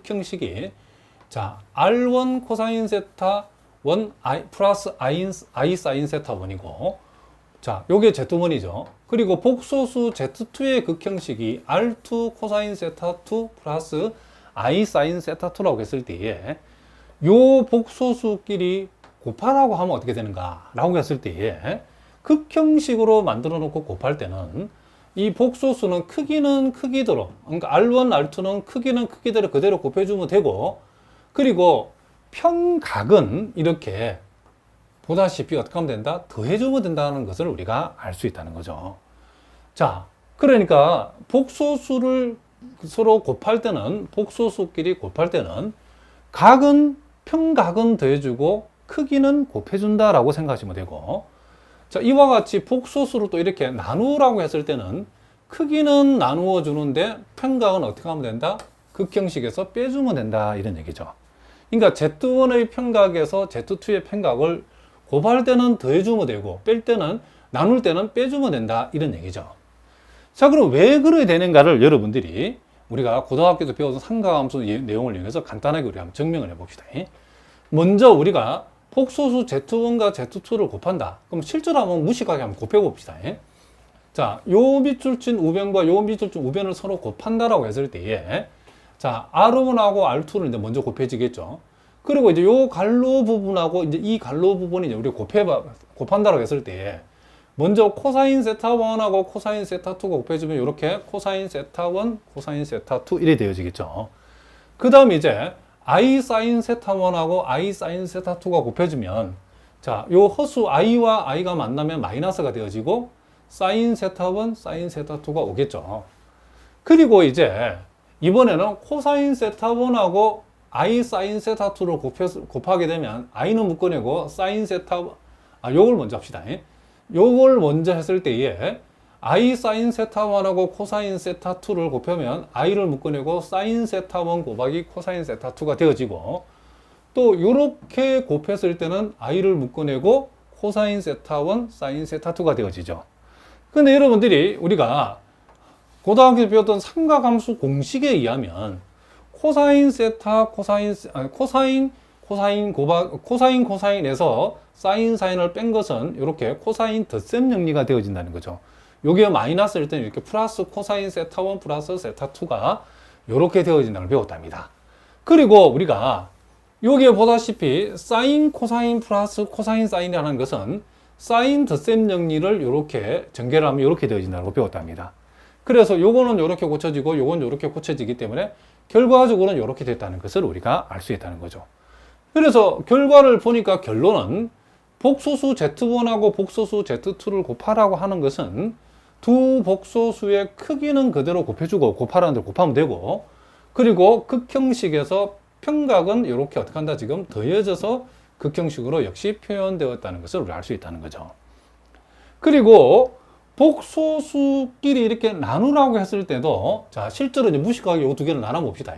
극형식이 자 R1 코사인 세타 1 플러스 I 사인 세타 1이고 자 요게 Z1이죠. 그리고 복소수 Z2의 극형식이 R2 코사인 세타 2 플러스 I 사인 세타 2라고 했을 때에 요 복소수끼리 곱하라고 하면 어떻게 되는가 라고 했을 때에 극형식으로 만들어 놓고 곱할 때는 이 복소수는 크기는 크기대로 그러니까 R1, R2는 크기는 크기대로 그대로 곱해주면 되고 그리고 평각은 이렇게 보다시피 어떻게 하면 된다? 더해주면 된다는 것을 우리가 알 수 있다는 거죠. 자, 그러니까 복소수를 서로 곱할 때는 복소수끼리 곱할 때는 각은 평각은 더해주고 크기는 곱해준다라고 생각하시면 되고 자, 이와 같이 복소수를 또 이렇게 나누라고 했을 때는 크기는 나누어 주는데 평각은 어떻게 하면 된다? 극형식에서 빼주면 된다 이런 얘기죠. 그러니까 Z1의 평각에서 Z2의 평각을 곱할 때는 더해주면 되고 뺄 때는 나눌 때는 빼주면 된다 이런 얘기죠. 자, 그럼 왜 그래야 되는가를 여러분들이 우리가 고등학교에서 배워서 삼각함수 내용을 이용해서 간단하게 우리가 한번 증명을 해봅시다. 먼저 우리가 복소수 Z1과 Z2를 곱한다. 그럼 실제로 한번 무식하게 한번 곱해봅시다. 자, 요 밑줄 친 우변과 요 밑줄 친 우변을 서로 곱한다라고 했을 때에 자, R1하고 R2를 이제 먼저 곱해지겠죠. 그리고 이제 요 갈로 부분하고 이제 이 갈로 부분이 이제 우리 곱한다라고 했을 때에 먼저 코사인 세타 1하고 코사인 세타 2가 곱해지면 이렇게 코사인 세타 1, 코사인 세타 2 이래 되어지겠죠. 그 다음 이제 I 사인 세타 1하고 I 사인 세타 2가 곱해지면 자, 요 허수 I와 I가 만나면 마이너스가 되어지고 사인 세타 1, 사인 세타 2가 오겠죠. 그리고 이제 이번에는 코사인 세타 1하고 I 사인 세타 2를 곱하게 되면 I는 묶어내고 사인 세타 요걸 먼저 합시다. 요걸 먼저 했을 때에 I 사인 세타 1하고 코사인 세타 2를 곱하면 I를 묶어내고 사인 세타 1 곱하기 코사인 세타 2가 되어지고 또 요렇게 곱했을 때는 I를 묶어내고 코사인 세타 1, 사인 세타 2가 되어지죠. 근데 여러분들이 우리가 고등학교에서 배웠던 삼각함수 공식에 의하면 코사인 세타, 코사인에서 사인을 뺀 것은 이렇게 코사인 덧셈 정리가 되어진다는 거죠. 요게 마이너스일 때는 이렇게 플러스 코사인 세타 1 플러스 세타 2가 이렇게 되어진다는 걸 배웠답니다. 그리고 우리가 여기에 보다시피 사인 코사인 플러스 코사인 사인이라는 것은 사인 덧셈 정리를 이렇게 전개를 하면 이렇게 되어진다는 걸 배웠답니다. 그래서 요거는 이렇게 고쳐지고 요건 이렇게 고쳐지기 때문에 결과적으로는 이렇게 됐다는 것을 우리가 알 수 있다는 거죠. 그래서 결과를 보니까 결론은 복소수 Z1하고 복소수 Z2를 곱하라고 하는 것은 두 복소수의 크기는 그대로 곱해주고 곱하라는 대로 곱하면 되고 그리고 극형식에서 평각은 이렇게 어떻게 한다 지금 더해져서 극형식으로 역시 표현되었다는 것을 우리가 알 수 있다는 거죠. 그리고 복소수끼리 이렇게 나누라고 했을 때도 자 실제로 이제 무식하게 이 두 개를 나눠 봅시다.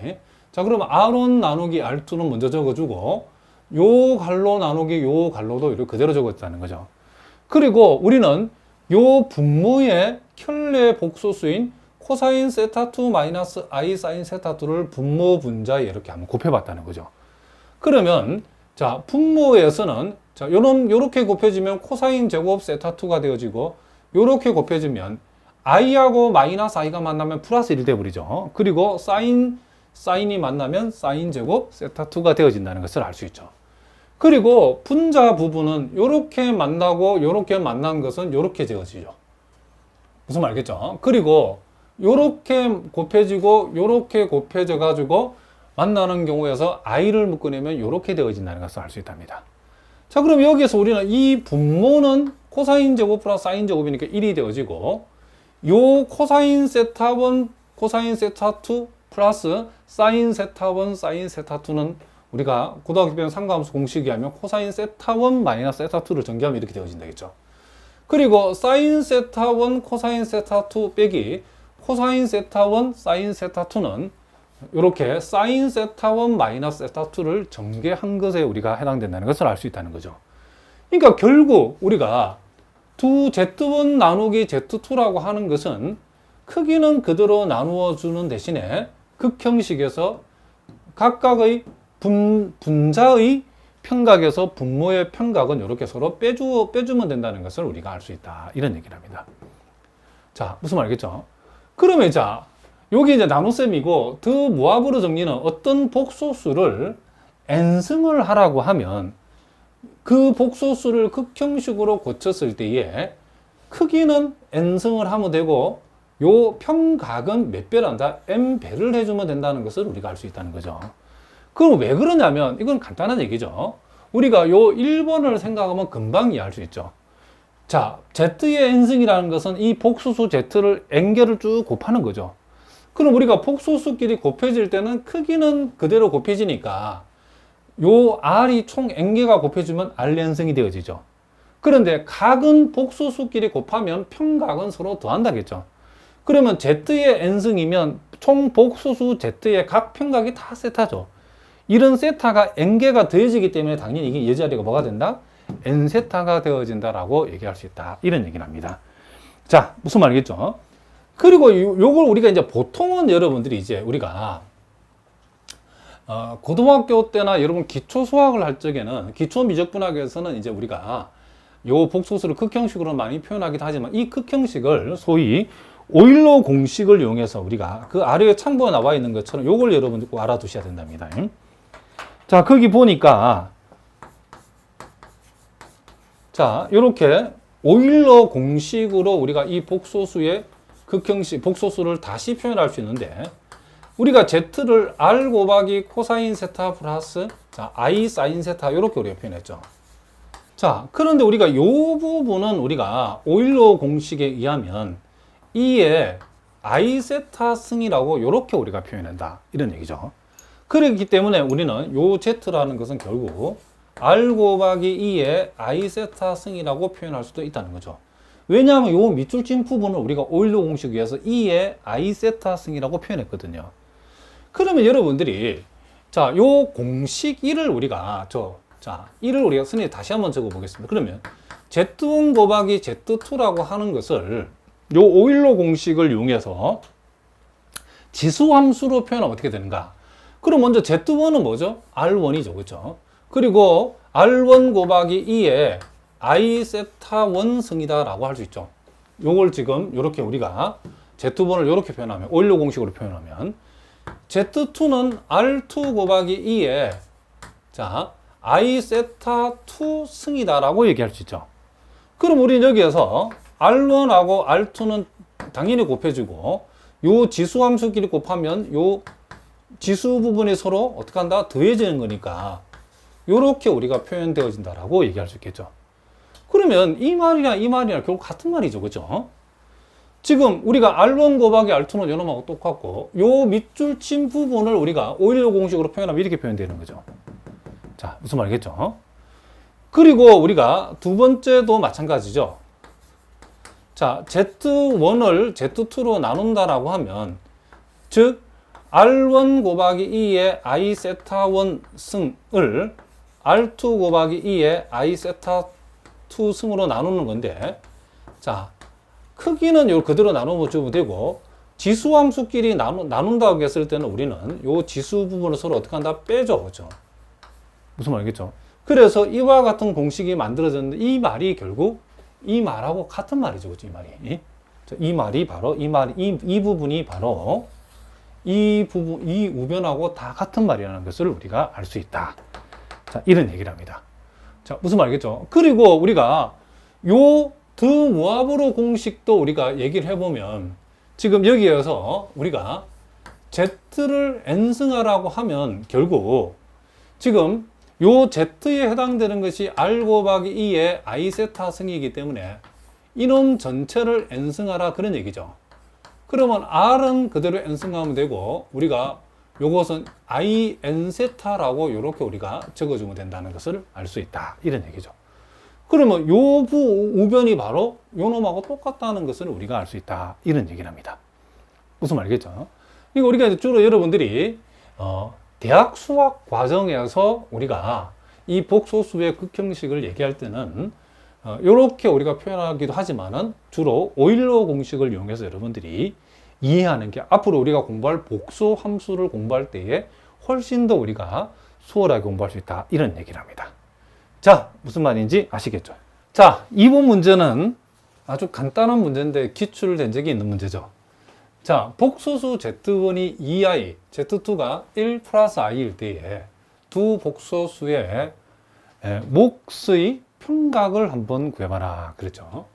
자 그러면 R1 나누기 R2는 먼저 적어주고 요 갈로 나누기 요 갈로도 이렇게 그대로 적었다는 거죠. 그리고 우리는 요 분모의 켤레 복소수인 코사인 세타 2 마이너스 I 사인 세타 2를 분모 분자에 이렇게 한번 곱해봤다는 거죠. 그러면 자 분모에서는 자 요렇게 곱해지면 코사인 제곱 세타 2가 되어지고 요렇게 곱해지면 I하고 마이너스 I가 만나면 플러스 1이 되어버리죠. 그리고 사인이 만나면 사인 제곱 세타 2가 되어진다는 것을 알 수 있죠. 그리고 분자 부분은 요렇게 만나고 요렇게 만난 것은 요렇게 되어지죠. 무슨 말 알겠죠? 그리고 요렇게 곱해지고 요렇게 곱해져 가지고 만나는 경우에서 I를 묶어내면 요렇게 되어진다는 것을 알 수 있답니다. 자 그럼 여기에서 우리는 이 분모는 코사인 제곱 플러스 사인 제곱이니까 1이 되어지고 요 코사인 세타 1 코사인 세타 2 플러스 사인 세타 1 사인 세타 2는 우리가 고등학교 배운 삼각함수 공식에 하면 코사인 세타 1 마이너스 세타 2를 전개하면 이렇게 되어진다겠죠. 그리고 사인 세타 1 코사인 세타 2 빼기 코사인 세타 1 사인 세타 2는 이렇게 사인 세타 1 마이너스 세타 2를 전개한 것에 우리가 해당된다는 것을 알 수 있다는 거죠. 그러니까 결국 우리가 두 Z1 나누기 Z2라고 하는 것은 크기는 그대로 나누어 주는 대신에 극형식에서 각각의 분자의 평각에서 분모의 평각은 이렇게 서로 빼주면 된다는 것을 우리가 알 수 있다. 이런 얘기를 합니다. 자, 무슨 말이겠죠? 그러면 자, 여기 이제 나눗셈이고 더 모압으로 정리는 어떤 복소수를 n승을 하라고 하면 그 복소수를 극형식으로 고쳤을 때에 크기는 n승을 하면 되고 요 평각은 몇 배란다? n배를 해주면 된다는 것을 우리가 알 수 있다는 거죠. 그럼 왜 그러냐면 이건 간단한 얘기죠. 우리가 요 1번을 생각하면 금방 이해할 수 있죠. 자, z의 n승이라는 것은 이 복소수 z를 n개를 쭉 곱하는 거죠. 그럼 우리가 복소수끼리 곱해질 때는 크기는 그대로 곱해지니까 요 r이 총 n개가 곱해지면 rn승이 되어지죠. 그런데 각은 복소수끼리 곱하면 평각은 서로 더한다겠죠. 그러면 z의 n승이면 총 복소수 z의 각 평각이 다 세타죠. 이런 세타가 n개가 더해지기 때문에 당연히 이게 이 자리가 뭐가 된다? n세타가 되어진다라고 얘기할 수 있다. 이런 얘기를 합니다. 자, 무슨 말이겠죠? 그리고 요걸 우리가 이제 보통은 여러분들이 이제 우리가 고등학교 때나 여러분 기초 수학을 할 적에는 기초 미적분학에서는 이제 우리가 요 복소수를 극형식으로 많이 표현하기도 하지만 이 극형식을 소위 오일러 공식을 이용해서 우리가 그 아래에 창부에 나와 있는 것처럼 요걸 여러분들 꼭 알아두셔야 된답니다. 자, 거기 보니까 자, 요렇게 오일러 공식으로 우리가 이 복소수의 극형식, 복소수를 다시 표현할 수 있는데 우리가 z를 r 곱하기 코사인 세타 플러스 자, i 사인 세타 이렇게 우리가 표현했죠. 자, 그런데 우리가 요 부분은 우리가 오일러 공식에 의하면 2의 i 세타 승이라고 이렇게 우리가 표현한다. 이런 얘기죠. 그렇기 때문에 우리는 요 z라는 것은 결국 r 곱하기 2의 i 세타 승이라고 표현할 수도 있다는 거죠. 왜냐하면 요 밑줄 친 부분을 우리가 오일러 공식에 의해서 2의 i 세타 승이라고 표현했거든요. 그러면 여러분들이 자, 요 공식 1을 우리가 자, 1을 우리가 선생님 다시 한번 적어 보겠습니다. 그러면 z1 곱하기 z2라고 하는 것을 요 오일러 공식을 이용해서 지수함수로 표현하면 어떻게 되는가? 그럼 먼저 z1은 뭐죠? r1이죠. 그렇죠? 그리고 r1 곱하기 2의 i 세타 1 승이다 라고 할 수 있죠. 요걸 지금 이렇게 우리가 z1을 이렇게 표현하면 오일러 공식으로 표현하면 z2는 r2 곱하기 2의 자, i 세타 2 승이다 라고 얘기할 수 있죠. 그럼 우리는 여기에서 r1하고 r2는 당연히 곱해주고 요 지수함수끼리 곱하면 요 지수 부분이 서로 어떻게 한다? 더해지는 거니까 요렇게 우리가 표현되어진다라고 얘기할 수 있겠죠. 그러면 이 말이랑 이 말이랑 결국 같은 말이죠. 그죠? 지금 우리가 r1 곱하기 r2는 요놈하고 똑같고 요 밑줄 친 부분을 우리가 오일러 공식으로 표현하면 이렇게 표현되는 거죠. 자, 무슨 말이겠죠? 그리고 우리가 두 번째도 마찬가지죠. 자, z1을 z2로 나눈다라고 하면 즉 r1 곱하기 2의 i 세타 1 승을 r2 곱하기 2의 i 세타 2 승으로 나누는 건데 자, 크기는 요 그대로 나누면 되고 지수함수끼리 나눈다고 했을 때는 우리는 요 지수 부분을 서로 어떻게 한다? 빼죠. 그죠? 무슨 말이겠죠? 그래서 이와 같은 공식이 만들어졌는데 이 말이 결국 이 말하고 같은 말이죠. 그죠? 이 말이. 이 말이 바로 이 부분이 바로 이 우변하고 다 같은 말이라는 것을 우리가 알 수 있다. 자, 이런 얘기를 합니다. 자, 무슨 말이겠죠? 그리고 우리가 요 드모아브로 공식도 우리가 얘기를 해보면 지금 여기에서 우리가 z를 n승하라고 하면 결국 지금 요 z에 해당되는 것이 r 곱하기 2의 i 세타 승이기 때문에 이놈 전체를 n승하라 그런 얘기죠. 그러면 r은 그대로 n승하면 되고 우리가 요것은 i n 세타라고 이렇게 우리가 적어주면 된다는 것을 알 수 있다. 이런 얘기죠. 그러면 요 우변이 바로 요 놈하고 똑같다는 것을 우리가 알 수 있다. 이런 얘기를 합니다. 무슨 말이겠죠? 이거 우리가 이제 주로 여러분들이 대학 수학 과정에서 우리가 이 복소수의 극형식을 얘기할 때는 이렇게 우리가 표현하기도 하지만은 주로 오일러 공식을 이용해서 여러분들이 이해하는 게 앞으로 우리가 공부할 복소 함수를 공부할 때에 훨씬 더 우리가 수월하게 공부할 수 있다. 이런 얘기를 합니다. 자, 무슨 말인지 아시겠죠? 자, 이번 문제는 아주 간단한 문제인데 기출된 적이 있는 문제죠. 자, 복소수 Z1이 2i, Z2가 1 플러스 i일 때에 두 복소수의 몫의 평각을 한번 구해봐라. 그랬죠.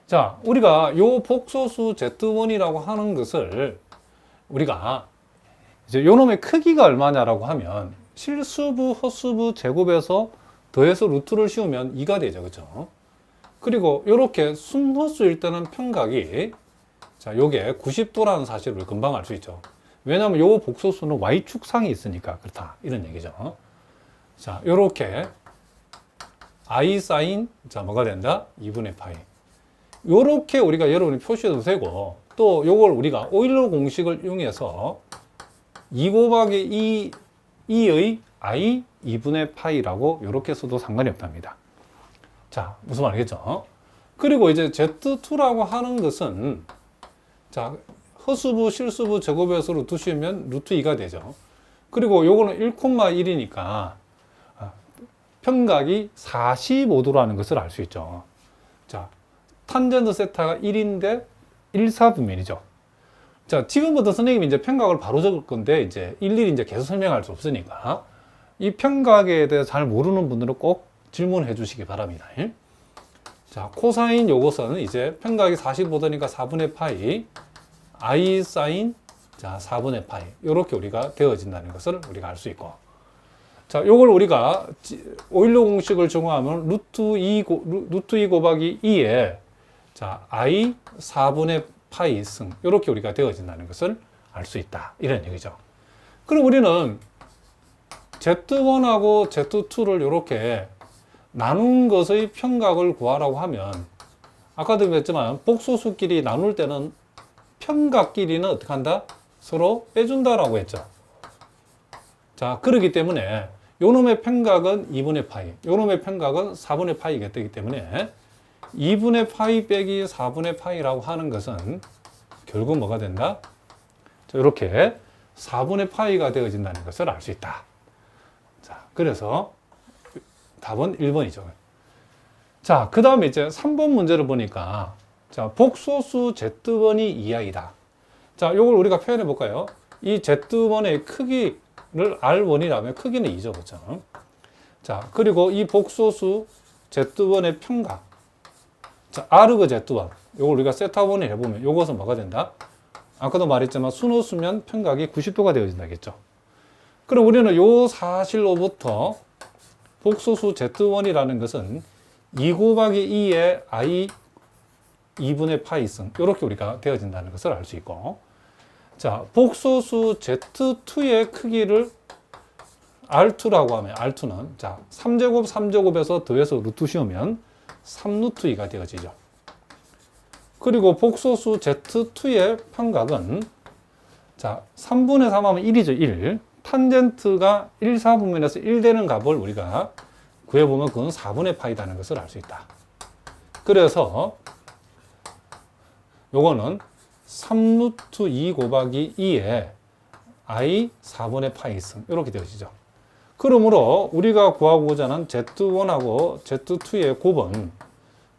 자, 우리가 요 복소수 Z1이라고 하는 것을 우리가 이제 요 놈의 크기가 얼마냐라고 하면 실수부, 허수부 제곱에서 더해서 루트를 씌우면 2가 되죠. 그죠? 그리고 요렇게 순허수일 때는 평각이 자, 요게 90도라는 사실을 금방 알 수 있죠. 왜냐하면 요 복소수는 Y축상이 있으니까 그렇다. 이런 얘기죠. 자, 요렇게 I 사인, 자, 뭐가 된다? 2분의 파이. 요렇게 우리가 여러분이 표시해도 되고, 또 요걸 우리가 오일러 공식을 이용해서 2 곱하기 2의 I 2분의 파이라고 요렇게 써도 상관이 없답니다. 자, 무슨 말이겠죠? 그리고 이제 Z2라고 하는 것은 자, 허수부, 실수부 제곱해서 루트 씌우면 루트 2가 되죠. 그리고 요거는 1,1이니까 평각이 45도라는 것을 알 수 있죠. 자, 탄젠트 세타가 1인데 1, 4분면이죠. 자, 지금부터 선생님이 이제 평각을 바로 적을 건데, 이제 일일이 이제 계속 설명할 수 없으니까, 이 평각에 대해서 잘 모르는 분들은 꼭 질문해 주시기 바랍니다. 자, 코사인 요것은 이제 평각이 45도니까 4분의 파이, I 사인, 자, 4분의 파이. 요렇게 우리가 되어진다는 것을 우리가 알 수 있고. 자, 요걸 우리가 오일러 공식을 적용하면 루트 2 곱하기 2에 자, I 4분의 파이 승. 요렇게 우리가 되어진다는 것을 알 수 있다. 이런 얘기죠. 그럼 우리는 Z1하고 Z2를 이렇게 나눈 것의 평각을 구하라고 하면 아까도 그랬지만 복소수끼리 나눌 때는 평각끼리는 어떻게 한다? 서로 빼준다라고 했죠. 자, 그렇기 때문에 요놈의 평각은 2분의 파이, 요놈의 평각은 4분의 파이가 되기 때문에 2분의 파이 빼기 4분의 파이라고 하는 것은 결국 뭐가 된다? 자, 이렇게 4분의 파이가 되어진다는 것을 알 수 있다. 자, 그래서 답은 1번이죠. 자, 그 다음에 이제 3번 문제를 보니까 자, 복소수 Z1이 2i다. 자, 요걸 우리가 표현해 볼까요? 이 Z1의 크기를 R1이라면 크기는 2죠. 그렇죠? 자, 그리고 이 복소수 Z1의 평각. 자, 아르그 Z1. 요걸 우리가 세타본을 해보면 요것은 뭐가 된다? 아까도 말했지만 순호수면 평각이 90도가 되어진다겠죠. 그럼 우리는 요 사실로부터 복소수 Z1이라는 것은 2 곱하기 2의 I 2분의 파이 승. 요렇게 우리가 되어진다는 것을 알 수 있고. 자, 복소수 Z2의 크기를 R2라고 하면 R2는 자, 3제곱 3제곱에서 더해서 루트 씌우면 3루트 2가 되어지죠. 그리고 복소수 Z2의 평각은 자, 3분의 3 하면 1이죠. 1. 탄젠트가 1, 4분면에서 1 되는 값을 우리가 구해보면 그건 4분의 파이다는 것을 알 수 있다. 그래서 요거는 3루트 2 곱하기 2에 I 4분의 파이 승. 이렇게 되어지죠. 그러므로 우리가 구하고자 하는 Z1하고 Z2의 곱은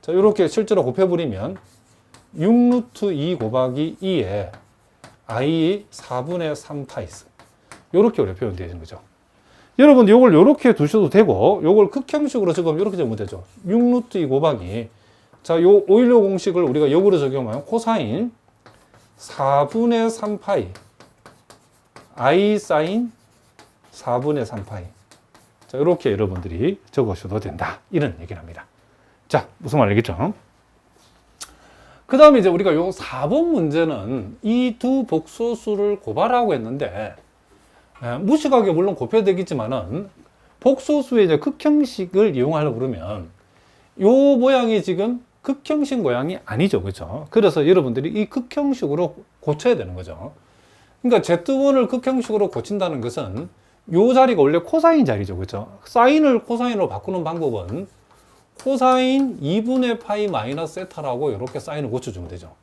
자, 이렇게 실제로 곱해버리면 6루트 2 곱하기 2에 I 4분의 3 파이 승. 이렇게 우리가 표현되어지는 거죠. 여러분, 요걸 이렇게 두셔도 되고, 요걸 극형식으로 적으면 이렇게 적으면 되죠. 6루트 2 곱하기. 자, 요 오일러 공식을 우리가 역으로 적용하면 코사인 4분의 3 파이 I 사인 4분의 3 파이. 자, 이렇게 여러분들이 적으셔도 된다. 이런 얘기를 합니다. 자, 무슨 말이겠죠? 그 다음에 이제 우리가 요 4번 문제는 이 두 복소수를 고발하고 했는데, 무식하게 물론 곱해야 되겠지만은, 복소수의 이제 극형식을 이용하려고 그러면, 요 모양이 지금 극형식 모양이 아니죠. 그죠? 그래서 여러분들이 이 극형식으로 고쳐야 되는 거죠. 그러니까 Z1을 극형식으로 고친다는 것은 요 자리가 원래 코사인 자리죠. 그죠? 사인을 코사인으로 바꾸는 방법은 코사인 2분의 파이 마이너스 세타라고 이렇게 사인을 고쳐주면 되죠.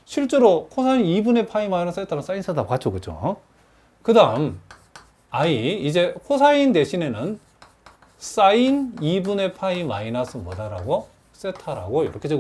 실제로 코사인 2분의 파이 마이너스 세타는 사인 세타하고 같죠. 그죠? 그 다음 I, 이제 코사인 대신에는 사인 2분의 파이 마이너스 뭐다라고? 세타라고 이렇게 적어